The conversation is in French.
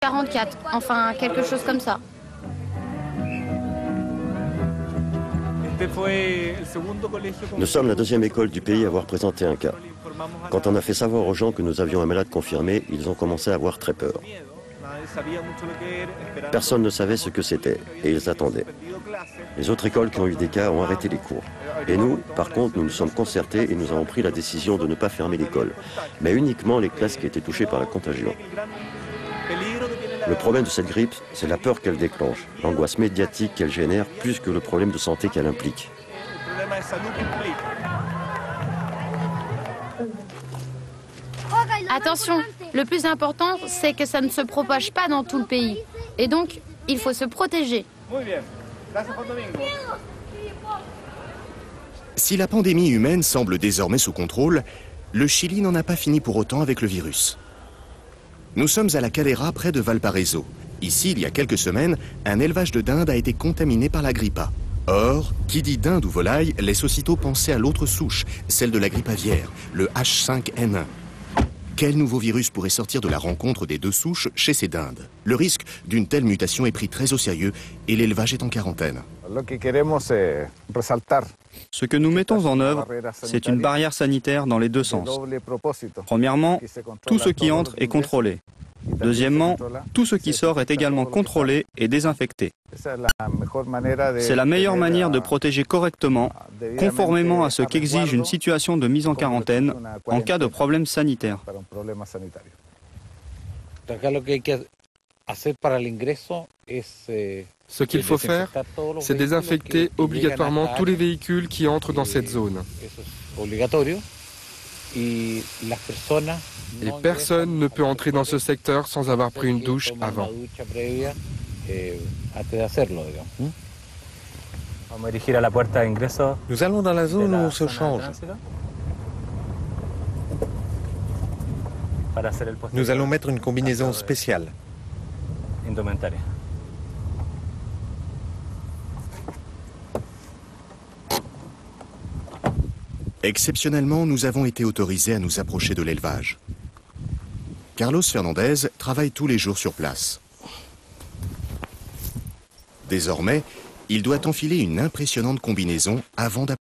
44, enfin quelque chose comme ça. Nous sommes la deuxième école du pays à avoir présenté un cas. Quand on a fait savoir aux gens que nous avions un malade confirmé, ils ont commencé à avoir très peur. Personne ne savait ce que c'était et ils attendaient. Les autres écoles qui ont eu des cas ont arrêté les cours. Et nous, par contre, nous nous sommes concertés et nous avons pris la décision de ne pas fermer l'école, mais uniquement les classes qui étaient touchées par la contagion. Le problème de cette grippe, c'est la peur qu'elle déclenche, l'angoisse médiatique qu'elle génère, plus que le problème de santé qu'elle implique. Attention, le plus important, c'est que ça ne se propage pas dans tout le pays. Et donc, il faut se protéger. Si la pandémie humaine semble désormais sous contrôle, le Chili n'en a pas fini pour autant avec le virus. Nous sommes à la Calera, près de Valparaiso. Ici, il y a quelques semaines, un élevage de dindes a été contaminé par la grippe A. Or, qui dit dinde ou volaille laisse aussitôt penser à l'autre souche, celle de la grippe aviaire, le H5N1. Quel nouveau virus pourrait sortir de la rencontre des deux souches chez ces dindes? Le risque d'une telle mutation est pris très au sérieux et l'élevage est en quarantaine. Ce que nous mettons en œuvre, c'est une barrière sanitaire dans les deux sens. Premièrement, tout ce qui entre est contrôlé. Deuxièmement, tout ce qui sort est également contrôlé et désinfecté. C'est la meilleure manière de protéger correctement, conformément à ce qu'exige une situation de mise en quarantaine en cas de problème sanitaire. Ce qu'il faut faire, c'est désinfecter obligatoirement tous les véhicules qui entrent dans cette zone. Et personne ne peut entrer dans ce secteur sans avoir pris une douche avant. Nous allons dans la zone où on se change. Nous allons mettre une combinaison spéciale. Exceptionnellement, nous avons été autorisés à nous approcher de l'élevage. Carlos Fernandez travaille tous les jours sur place. Désormais, il doit enfiler une impressionnante combinaison avant d'approcher.